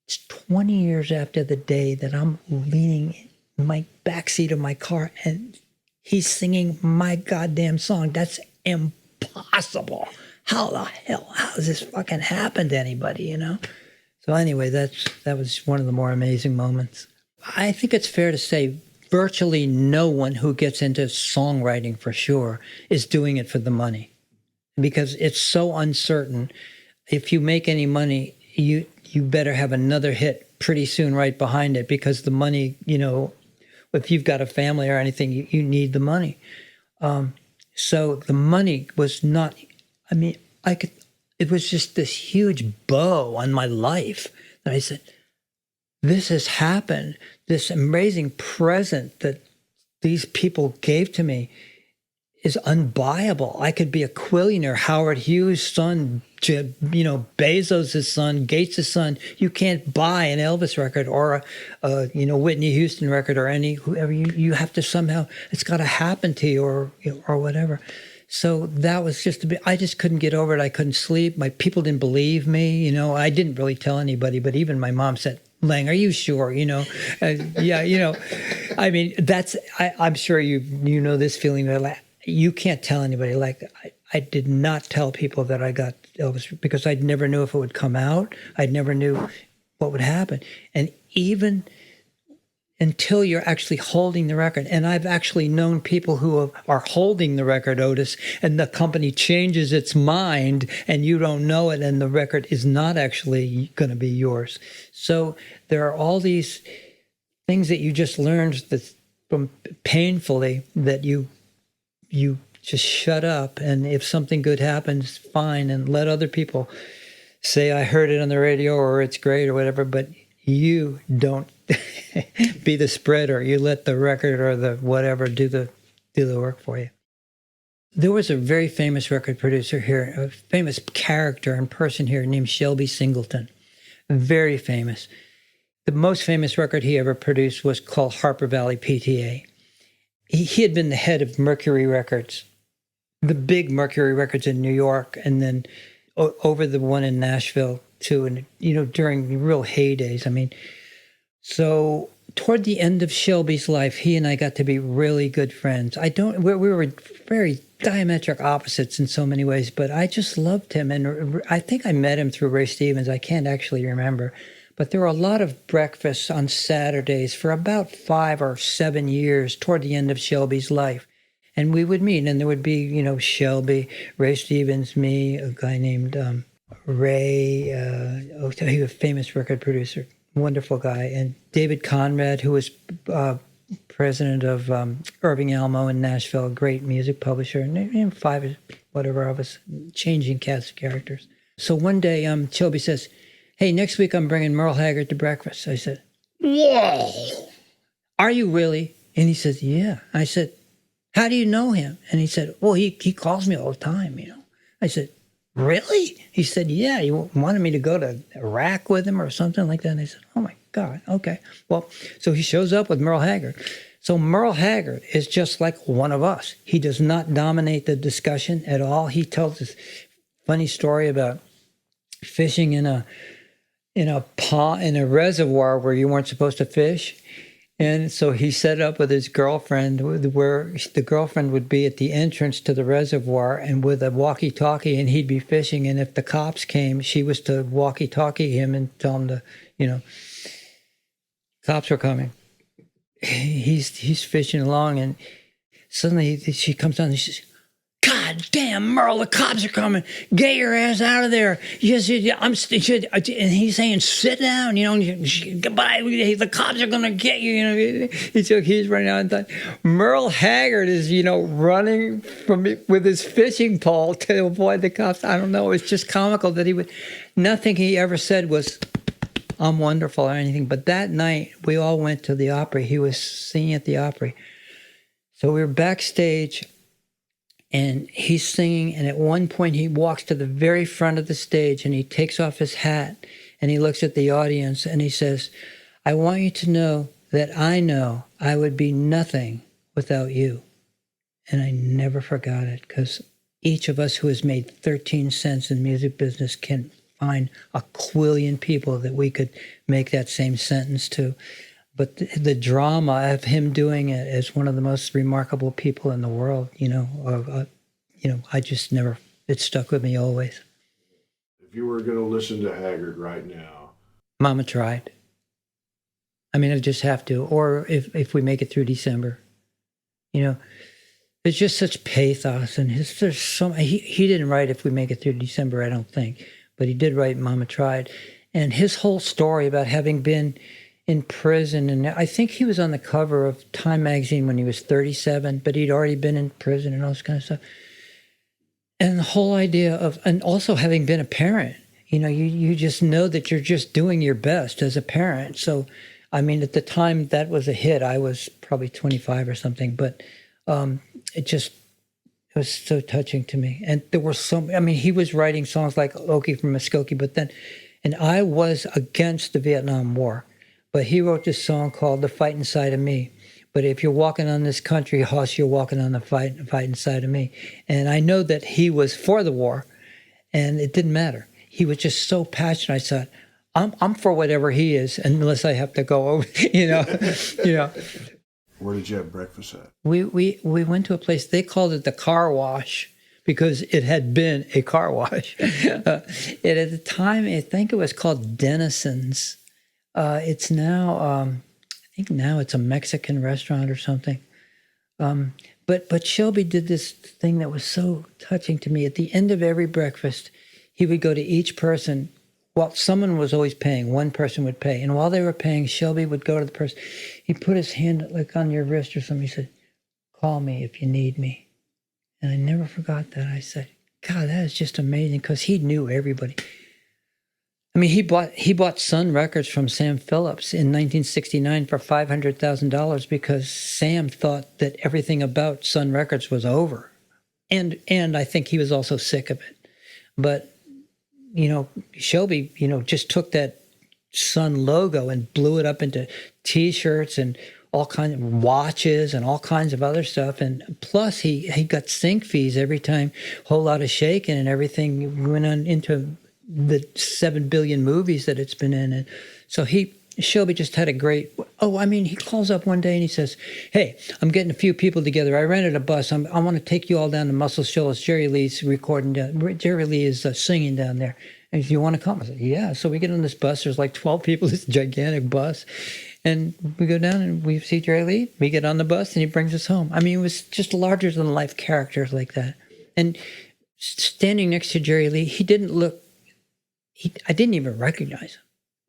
it's 20 years after the day that I'm leaning in my backseat of my car, and he's singing my goddamn song. That's impossible. How the hell? How does this fucking happen to anybody, So anyway, that was one of the more amazing moments. I think it's fair to say virtually no one who gets into songwriting for sure is doing it for the money, because it's so uncertain. If you make any money, you better have another hit pretty soon right behind it, because the money, if you've got a family or anything, you need the money. So the money was not, it was just this huge bow on my life. And I said, this has happened. This amazing present that these people gave to me is unbuyable. I could be a quillionaire, Howard Hughes' son, Bezos' son, Gates' son. You can't buy an Elvis record or a Whitney Houston record or whoever. You have to somehow, it's got to happen to you or whatever. So that was just I just couldn't get over it. I couldn't sleep. My people didn't believe me. I didn't really tell anybody, but even my mom said, Layng, are you sure? Yeah, I'm sure you know this feeling that you can't tell anybody. Like I did not tell people that I got Elvis, because I never knew if it would come out. I never knew what would happen. And even until you're actually holding the record, and I've actually known people who are holding the record, Otis, and the company changes its mind and you don't know it, and the record is not actually going to be yours. So there are all these things that you just learned from painfully, that you just shut up, and if something good happens, fine, and let other people say, I heard it on the radio, or it's great, or whatever, but you don't be the spreader. You let the record or the whatever do the work for you. There was a very famous record producer here, a famous character and person here named Shelby Singleton. Very famous. The most famous record he ever produced was called Harper Valley PTA. He had been the head of Mercury Records, the big Mercury Records in New York, and then over the one in Nashville too, and during the real heydays. So toward the end of Shelby's life, he and I got to be really good friends. We were very diametric opposites in so many ways, but I just loved him, and I think I met him through Ray Stevens. I can't actually remember. But there were a lot of breakfasts on Saturdays for about 5 or 7 years toward the end of Shelby's life. And we would meet, and there would be, Shelby, Ray Stevens, me, a guy named Ray, he was a famous record producer, wonderful guy, and David Conrad, who was president of Irving Almo in Nashville, a great music publisher, and 5 whatever of us, changing cast of characters. So one day, Shelby says, hey, next week I'm bringing Merle Haggard to breakfast. I said, whoa, are you really? And he says, yeah. I said, how do you know him? And he said, well, he calls me all the time, I said, really? He said, yeah, he wanted me to go to Iraq with him or something like that. And I said, oh my God, okay. Well, so he shows up with Merle Haggard. So Merle Haggard is just like one of us. He does not dominate the discussion at all. He tells this funny story about fishing in a pond, in a reservoir where you weren't supposed to fish. And so he set up with his girlfriend, where the girlfriend would be at the entrance to the reservoir and with a walkie-talkie, and he'd be fishing. And if the cops came, she was to walkie-talkie him and tell him to, cops are coming. He's fishing along, and suddenly she comes down and she says, "God damn, Merle, the cops are coming. Get your ass out of there." Yes, and he's saying, "Sit down, goodbye. The cops are going to get you." So he's running out, and Merle Haggard is, running with his fishing pole to avoid the cops. I don't know. It's just comical that nothing he ever said was, "I'm wonderful" or anything. But that night, we all went to the Opry. He was singing at the Opry. So we were backstage, and he's singing, and at one point he walks to the very front of the stage and he takes off his hat and he looks at the audience and he says, "I want you to know that I know I would be nothing without you." And I never forgot it, because each of us who has made 13 cents in music business can find a quillion people that we could make that same sentence to. But the drama of him doing it as one of the most remarkable people in the world, I just never, it stuck with me always. If you were going to listen to Haggard right now. Mama Tried. I mean, I just have to. Or if we make it through December, there's just such pathos. And there's so, he didn't write If We Make It Through December, I don't think. But he did write Mama Tried. And his whole story about having been in prison, and I think he was on the cover of Time magazine when he was 37, but he'd already been in prison and all this kind of stuff. And the whole idea of, and also having been a parent, you just know that you're just doing your best as a parent. So, I mean, at the time that was a hit. I was probably 25 or something, but it was so touching to me. And there were he was writing songs like Okie from Muskogee, and I was against the Vietnam War. But he wrote this song called "The Fight Inside of Me." But if you're walking on this country horse, you're walking on the fight inside of me. And I know that he was for the war, and it didn't matter. He was just so passionate. I thought, I'm for whatever he is, unless I have to go over, Where did you have breakfast at? We went to a place, they called it the car wash, because it had been a car wash. And at the time, I think it was called Denison's. It's now, I think now it's a Mexican restaurant or something. But Shelby did this thing that was so touching to me. At the end of every breakfast, he would go to each person. Well, someone was always paying. One person would pay. And while they were paying, Shelby would go to the person. He put his hand like on your wrist or something. He said, "Call me if you need me." And I never forgot that. I said, God, that is just amazing, because he knew everybody. I mean, he bought Sun Records from Sam Phillips in 1969 for $500,000 because Sam thought that everything about Sun Records was over, and I think he was also sick of it. But Shelby, just took that Sun logo and blew it up into T-shirts and all kinds of watches and all kinds of other stuff. And plus, he got sync fees every time Whole Lotta Shakin' and everything went on into the 7 billion movies that it's been in. And so Shelby just had a great, he calls up one day and he says, "Hey, I'm getting a few people together. I rented a bus. I want to take you all down to Muscle Shoals. Jerry Lee's recording down. Jerry Lee is singing down there. And if you want to come," I said, "Yeah." So we get on this bus. There's like 12 people, this gigantic bus. And we go down and we see Jerry Lee. We get on the bus and he brings us home. I mean, it was just larger than life characters like that. And standing next to Jerry Lee, he didn't look, I didn't even recognize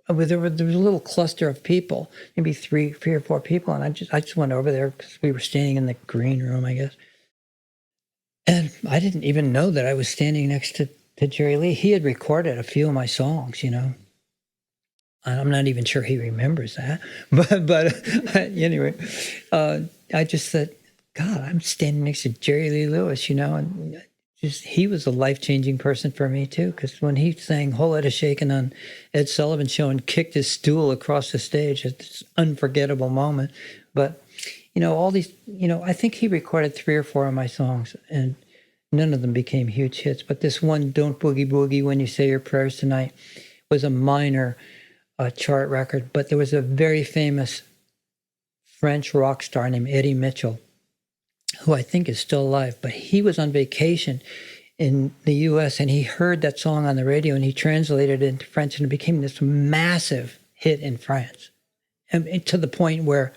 him. There was a little cluster of people, maybe three or four people, and I just went over there because we were standing in the green room, I guess. And I didn't even know that I was standing next to Jerry Lee. He had recorded a few of my songs, I'm not even sure he remembers that, but anyway, I just said, God, I'm standing next to Jerry Lee Lewis, and he was a life-changing person for me too, because when he sang Whole Lotta Shakin' on Ed Sullivan's show and kicked his stool across the stage, it's an unforgettable moment. But all these, I think he recorded 3 or 4 of my songs, and none of them became huge hits. But this one, "Don't Boogie Boogie When You Say Your Prayers Tonight," was a minor chart record. But there was a very famous French rock star named Eddie Mitchell, who I think is still alive, but he was on vacation in the U.S. and he heard that song on the radio and he translated it into French and it became this massive hit in France. And to the point where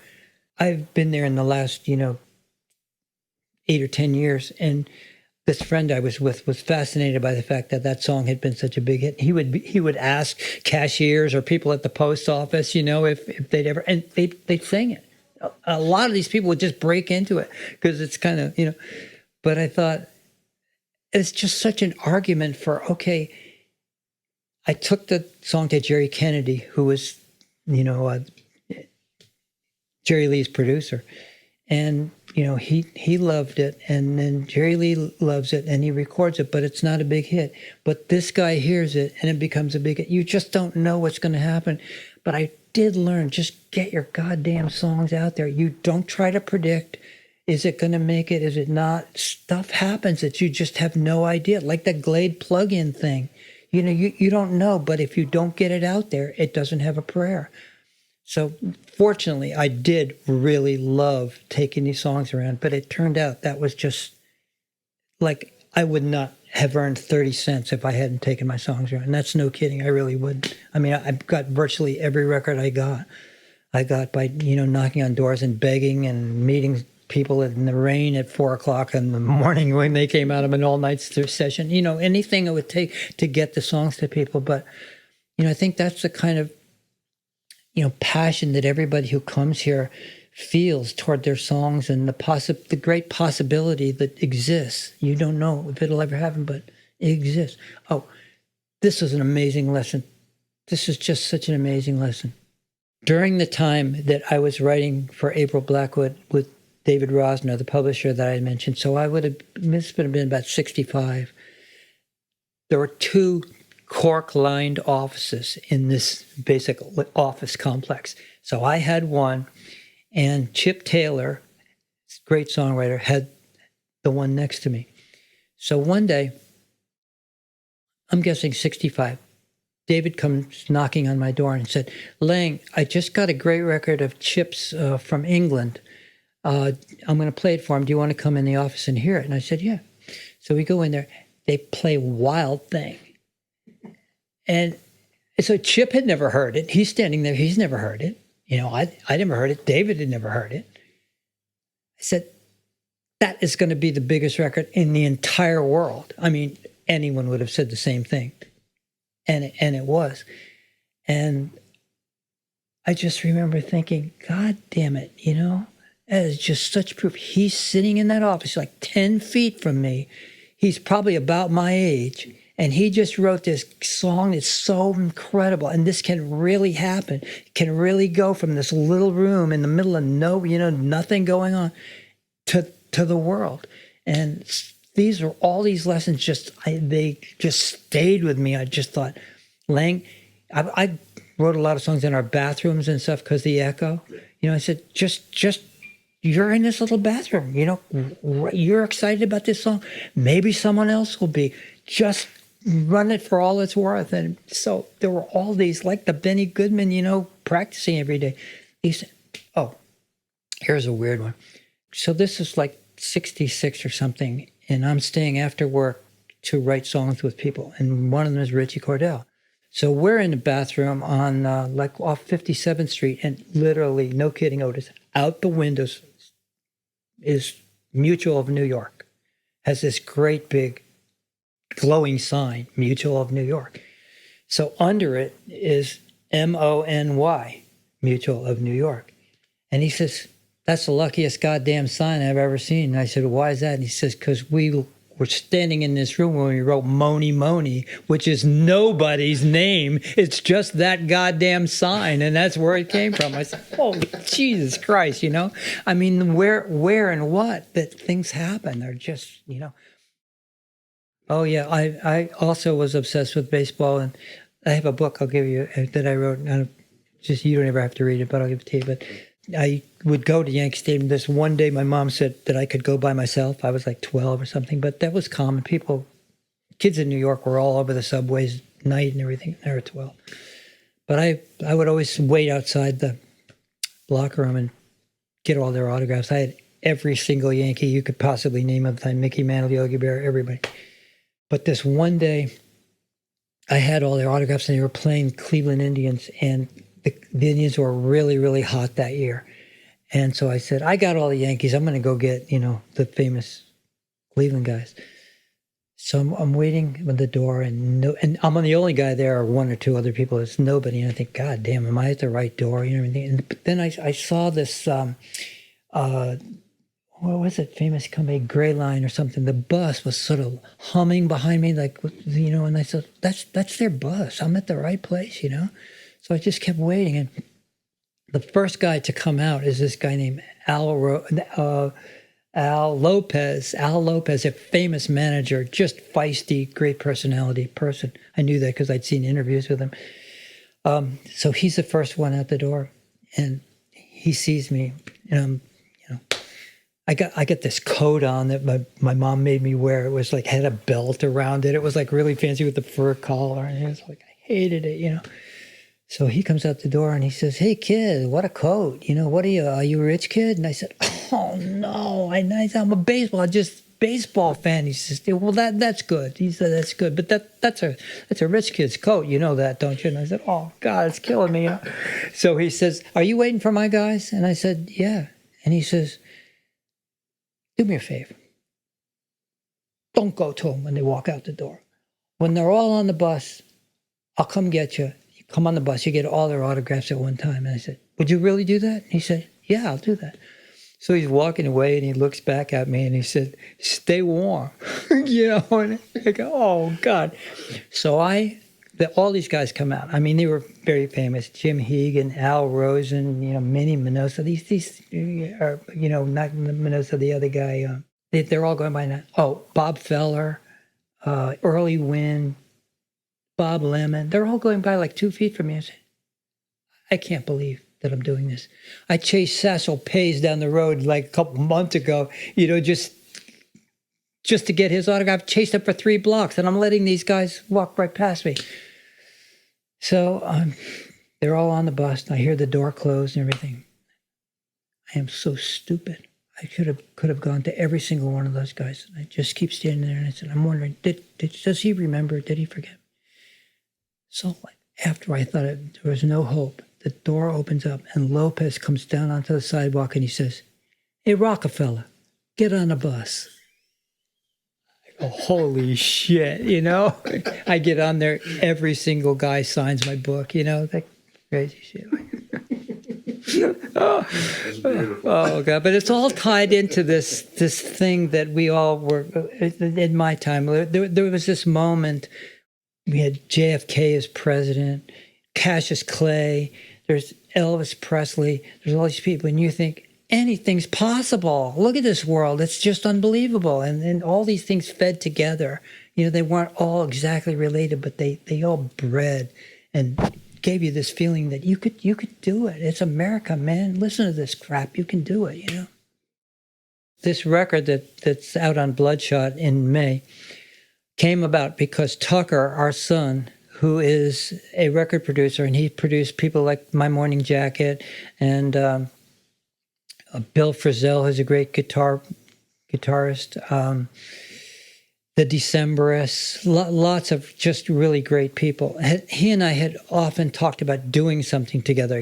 I've been there in the last, 8 or 10 years, and this friend I was with was fascinated by the fact that that song had been such a big hit. He would ask cashiers or people at the post office, if they'd ever, and they'd sing it. A lot of these people would just break into it because it's kind of, but I thought it's just such an argument for, okay, I took the song to Jerry Kennedy, who was, Jerry Lee's producer. And, he loved it. And then Jerry Lee loves it and he records it, but it's not a big hit. But this guy hears it and it becomes a big hit. You just don't know what's going to happen. But I did learn, just get your goddamn songs out there. You don't try to predict, is it going to make it? Is it not? Stuff happens that you just have no idea. Like the Glade plug-in thing. You don't know, but if you don't get it out there, it doesn't have a prayer. So fortunately, I did really love taking these songs around, but it turned out that was just like I would not have earned 30 cents if I hadn't taken my songs around. And that's no kidding. I really wouldn't. I mean, I've got virtually every record I got by, knocking on doors and begging and meeting people in the rain at 4:00 in the morning when they came out of an all-night session, anything it would take to get the songs to people. But, I think that's the kind of, passion that everybody who comes here feels toward their songs and the great possibility that exists. You don't know if it'll ever happen, but it exists. Oh, this is an amazing lesson. This is just such an amazing lesson. During the time that I was writing for April Blackwood with David Rosner, the publisher that I mentioned, so this would have been about 65. There were 2 cork-lined offices in this basic office complex. So I had one, and Chip Taylor, great songwriter, had the one next to me. So one day, I'm guessing 65, David comes knocking on my door and said, "Layng, I just got a great record of Chip's from England. I'm going to play it for him. Do you want to come in the office and hear it?" And I said, "Yeah." So we go in there. They play Wild Thing. And so Chip had never heard it. He's standing there. He's never heard it. I never heard it. David had never heard it. I said, that is going to be the biggest record in the entire world. I mean, anyone would have said the same thing. And it was. And I just remember thinking, God damn it, that is just such proof. He's sitting in that office like 10 feet from me. He's probably about my age. And he just wrote this song that's so incredible. And this can really happen. It can really go from this little room in the middle of nothing going on to the world. And all these lessons they just stayed with me. I just thought, Layng, I wrote a lot of songs in our bathrooms and stuff because the echo. I said, just you're in this little bathroom. You're excited about this song. Maybe someone else will be. Just run it for all it's worth. And so there were all these, like the Benny Goodman, practicing every day. He said, oh, here's a weird one. So this is like 66 or something, and I'm staying after work to write songs with people. And one of them is Richie Cordell. So we're in the bathroom on off 57th Street, and literally, no kidding, Otis, out the windows is Mutual of New York. Has this great big glowing sign, Mutual of New York. So under it is MONY, Mutual of New York. And he says, that's the luckiest goddamn sign I've ever seen. And I said, why is that? And he says, because we were standing in this room when we wrote Mony Mony, which is nobody's name. It's just that goddamn sign. And that's where it came from. I said, oh, Jesus Christ, I mean, where and what that things happen. They're just, Oh, yeah. I also was obsessed with baseball, and I have a book I'll give you that I wrote. You don't ever have to read it, but I'll give it to you. But I would go to Yankee Stadium. This one day, my mom said that I could go by myself. I was like 12 or something, but that was common. Kids in New York were all over the subways at night and everything. They were 12. But I would always wait outside the locker room and get all their autographs. I had every single Yankee you could possibly name at the time, Mickey Mantle, Yogi Berra, everybody. But this one day, I had all their autographs, and they were playing Cleveland Indians, and the Indians were really, really hot that year. And so I said, I got all the Yankees. I'm going to go get, the famous Cleveland guys. So I'm waiting at the door, and I'm the only guy there, or one or two other people. It's nobody. And I think, God damn, am I at the right door? But then I saw this, what was it? Famous company, Gray Line or something. The bus was sort of humming behind me, like, and I said, that's their bus. I'm at the right place, So I just kept waiting. And the first guy to come out is this guy named Al Lopez. Al Lopez, a famous manager, just feisty, great personality person. I knew that because I'd seen interviews with him. So he's the first one out the door, and he sees me, and I got this coat on that my mom made me wear. It was like had a belt around it. It was like really fancy with the fur collar, and it was like I hated it, So he comes out the door and he says, "Hey kid, what a coat! What are you a rich kid?" And I said, "Oh no, I'm a baseball fan." He says, "Well, that's good." He said, "That's good, but that's a rich kid's coat. You know that, don't you?" And I said, "Oh God, it's killing me." So he says, "Are you waiting for my guys?" And I said, "Yeah." And he says, "Do me a favor. Don't go to them when they walk out the door. When they're all on the bus, I'll come get you. You come on the bus, you get all their autographs at one time." And I said, "Would you really do that?" And he said, "Yeah, I'll do that." So he's walking away, and he looks back at me, and he said, "Stay warm." And I go, "Oh, God." So all these guys come out. I mean, they were very famous. Jim Hegan, Al Rosen, Minnie Minoso. These are, not Minoso, the other guy. They're all going by now. Oh, Bob Feller, Early Wynn, Bob Lemon. They're all going by like 2 feet from me. I said, I can't believe that I'm doing this. I chased Cecil Pays down the road like a couple months ago, just to get his autograph. Chased him for 3 blocks, and I'm letting these guys walk right past me. So they're all on the bus, and I hear the door close and everything. I am so stupid. I could have gone to every single one of those guys. And I just keep standing there, and I said, I'm wondering, does he remember? Did he forget? So after I thought there was no hope, the door opens up, and Lopez comes down onto the sidewalk, and he says, "Hey, Rockefeller, get on the bus." I go, holy shit, I get on there, every single guy signs my book, that crazy shit. That's beautiful. Oh God! But it's all tied into this thing that we all were in my time. There was this moment. We had JFK as president, Cassius Clay. There's Elvis Presley. There's all these people, and you think anything's possible. Look at this world; it's just unbelievable. And all these things fed together. They weren't all exactly related, but they all bred and gave you this feeling that you could do it. It's America, man. Listen to this crap. You can do it, This record that's out on Bloodshot in May came about because Tucker, our son, who is a record producer, and he produced people like My Morning Jacket, and Bill Frisell, who's a great guitarist, the Decemberists, lots of just really great people. He and I had often talked about doing something together,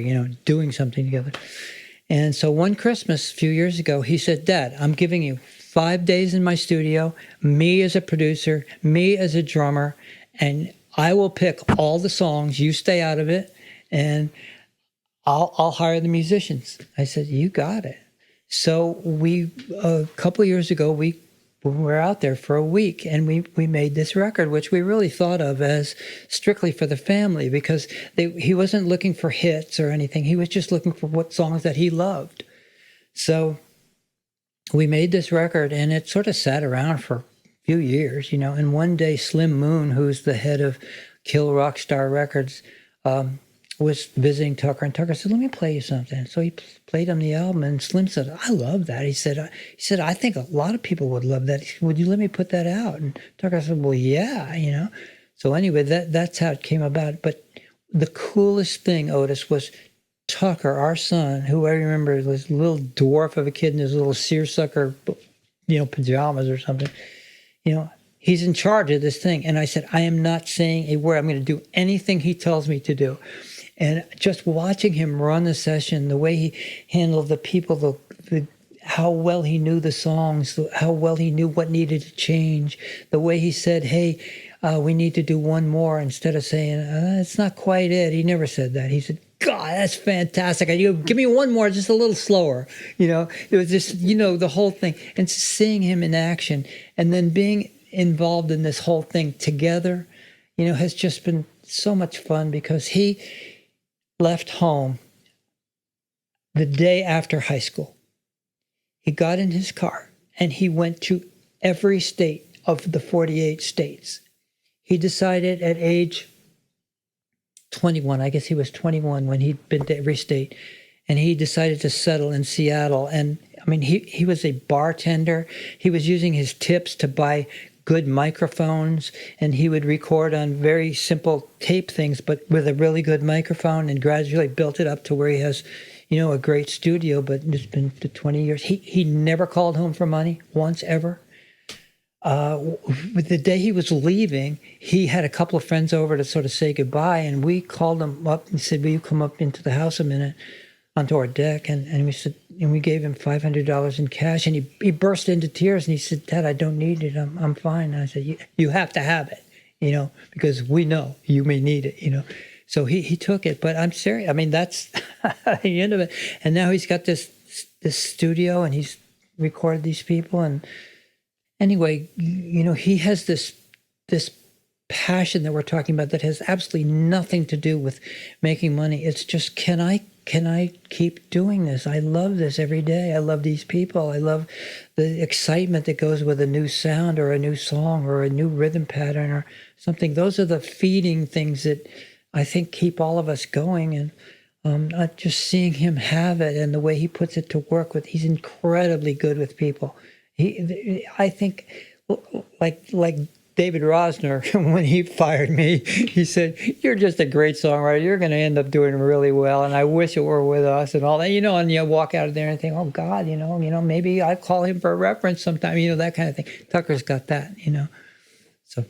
And so one Christmas a few years ago, he said, "Dad, I'm giving you 5 days in my studio, me as a producer, me as a drummer, and I will pick all the songs. You stay out of it, and I'll hire the musicians." I said, "You got it." So a couple of years ago, we were out there for a week, and we made this record, which we really thought of as strictly for the family, because he wasn't looking for hits or anything. He was just looking for what songs that he loved. So we made this record, and it sort of sat around for a few years, And one day, Slim Moon, who's the head of Kill Rock Star Records, was visiting Tucker, and Tucker said, "Let me play you something." So he played him the album, and Slim said, "I love that." He said, "I think a lot of people would love that. Would you let me put that out?" And Tucker said, "Well, yeah, So anyway, that's how it came about. But the coolest thing, Otis, was Tucker, our son, who I remember was this little dwarf of a kid in his little seersucker, pajamas or something, he's in charge of this thing. And I said, I am not saying a word. I'm going to do anything he tells me to do. And just watching him run the session, the way he handled the people, how well he knew the songs, how well he knew what needed to change, the way he said, hey, we need to do one more, instead of saying, it's not quite it. He never said that. He said, God, that's fantastic. Give me one more, just a little slower. It was just, the whole thing. And seeing him in action and then being involved in this whole thing together, has just been so much fun, because he left home the day after high school. He got in his car and he went to every state of the 48 states. He decided at age 21, I guess he was 21 when he'd been to every state, and he decided to settle in Seattle. And I mean, he was a bartender. He was using his tips to buy good microphones, and he would record on very simple tape things, but with a really good microphone, and gradually built it up to where he has, a great studio. But it's been 20 years. He never called home for money once, ever. The day he was leaving, he had a couple of friends over to sort of say goodbye, and we called him up and said, will you come up into the house a minute, onto our deck? And we said, and we gave him $500 in cash, and he burst into tears, and he said, Dad, I don't need it. I'm fine. And I said, you have to have it, because we know you may need it, So he took it, but I'm serious. I mean, that's the end of it. And now he's got this studio, and he's recorded these people. And anyway, he has this passion that we're talking about that has absolutely nothing to do with making money. It's just, can I keep doing this? I love this every day. I love these people. I love the excitement that goes with a new sound or a new song or a new rhythm pattern or something. Those are the feeding things that I think keep all of us going. And not just seeing him have it and the way he puts it to work with, he's incredibly good with people. I think, like David Rosner, when he fired me, he said, you're just a great songwriter. You're going to end up doing really well, and I wish it were with us and all that. And you walk out of there and think, oh, God, maybe I'd call him for a reference sometime, that kind of thing. Tucker's got that, So